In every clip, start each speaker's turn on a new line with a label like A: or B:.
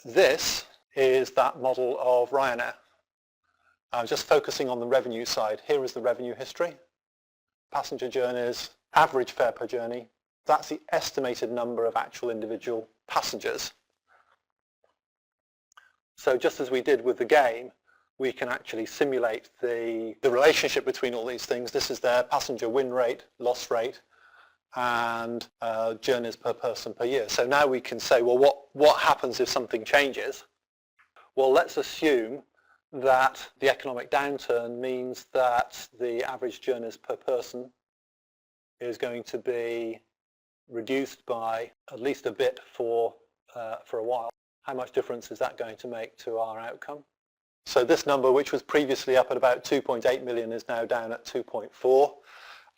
A: this is that model of Ryanair. I'm just focusing on the revenue side. Here is the revenue history. Passenger journeys, average fare per journey. That's the estimated number of actual individual passengers. So just as we did with the game, we can actually simulate the relationship between all these things. This is their passenger win rate, loss rate, and journeys per person per year. So now we can say, well, what happens if something changes? Well, let's assume that the economic downturn means that the average journeys per person is going to be reduced by at least a bit for a while. How much difference is that going to make to our outcome? So this number, which was previously up at about 2.8 million, is now down at 2.4.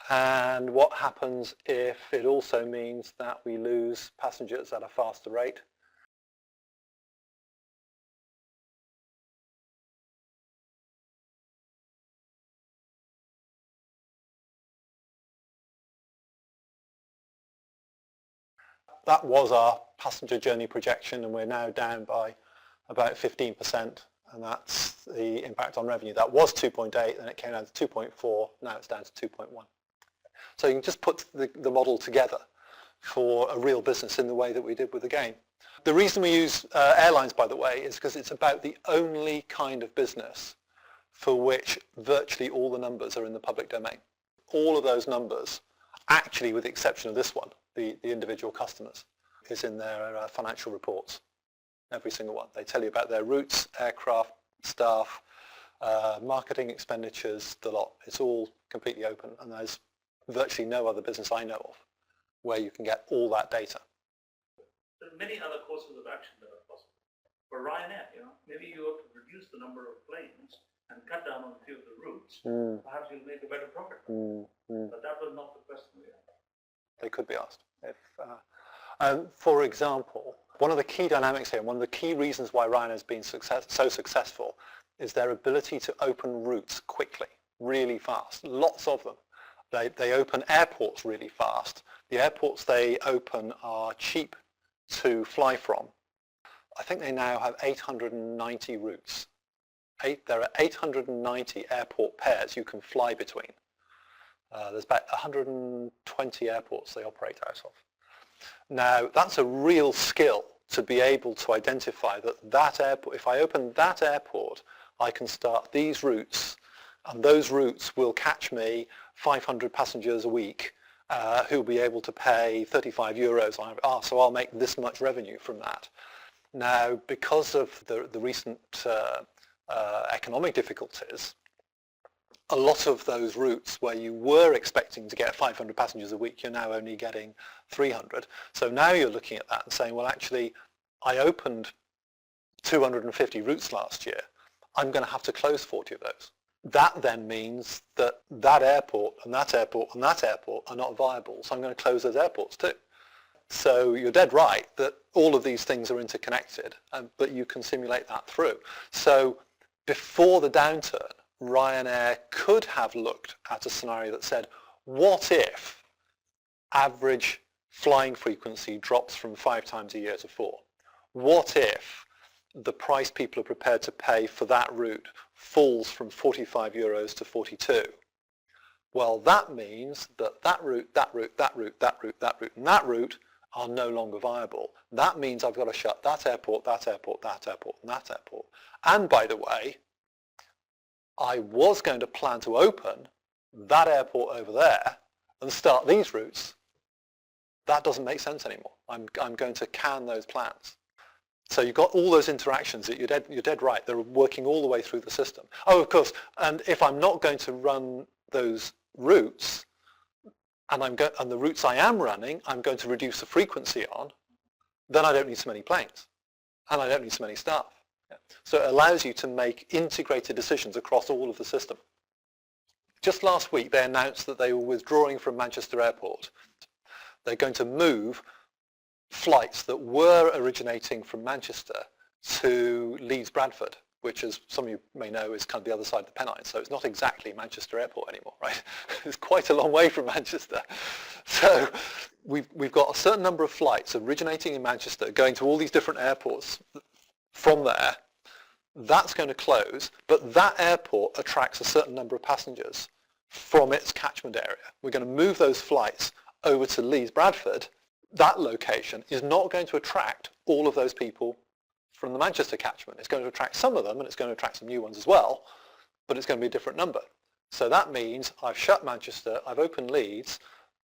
A: And what happens if it also means that we lose passengers at a faster rate? That was our passenger journey projection, and we're now down by about 15%, and that's the impact on revenue. That was 2.8, then it came down to 2.4, now it's down to 2.1. So you can just put the model together for a real business in the way that we did with the game. The reason we use airlines, by the way, is because it's about the only kind of business for which virtually all the numbers are in the public domain. All of those numbers, actually with the exception of this one, the individual customers, is in their financial reports, every single one. They tell you about their routes, aircraft, staff, marketing expenditures, the lot. It's all completely open, and there's virtually no other business I know of where you can get all that data.
B: There are many other courses of action that are possible. For Ryanair, maybe you have to reduce the number of planes and cut down on a few of the routes. Perhaps you'll make a better profit. But that was not the question we had.
A: They could be asked. For example, one of the key dynamics here, one of the key reasons why Ryanair has been so successful is their ability to open routes quickly, really fast, lots of them. They open airports really fast. The airports they open are cheap to fly from. I think they now have 890 routes. There are 890 airport pairs you can fly between. There's about 120 airports they operate out of. Now, that's a real skill to be able to identify that airport, if I open that airport, I can start these routes, and those routes will catch me 500 passengers a week who will be able to pay 35 euros. So I'll make this much revenue from that. Now, because of the recent economic difficulties, a lot of those routes where you were expecting to get 500 passengers a week, you're now only getting 300. So now you're looking at that and saying, well, actually, I opened 250 routes last year. I'm going to have to close 40 of those. That then means that that airport and that airport and that airport are not viable, so I'm going to close those airports too. So you're dead right that all of these things are interconnected, but you can simulate that through. So before the downturn, Ryanair could have looked at a scenario that said, what if average flying frequency drops from 5 times a year to 4? What if the price people are prepared to pay for that route falls from 45 euros to 42? Well, that means that that route, that route, that route, that route, that route, and that route are no longer viable. That means I've got to shut that airport, that airport, that airport, and that airport. And by the way, I was going to plan to open that airport over there and start these routes. That doesn't make sense anymore. I'm going to can those plans. So you've got all those interactions. You're dead right. They're working all the way through the system. Oh, of course. And if I'm not going to run those routes, and the routes I am running, I'm going to reduce the frequency on, then I don't need so many planes, and I don't need so many staff. So it allows you to make integrated decisions across all of the system. Just last week, they announced that they were withdrawing from Manchester Airport. They're going to move flights that were originating from Manchester to Leeds Bradford, which, as some of you may know, is kind of the other side of the Pennines. So it's not exactly Manchester Airport anymore, right? It's quite a long way from Manchester. So we've got a certain number of flights originating in Manchester, going to all these different airports from there, that's going to close, but that airport attracts a certain number of passengers from its catchment area. We're going to move those flights over to Leeds Bradford. That location is not going to attract all of those people from the Manchester catchment. It's going to attract some of them, and it's going to attract some new ones as well, but it's going to be a different number. So that means I've shut Manchester, I've opened Leeds,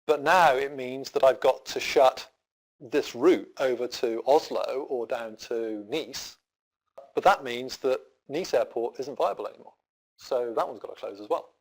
A: but now it means that I've got to shut this route over to Oslo or down to Nice, but that means that Nice Airport isn't viable anymore. So that one's got to close as well.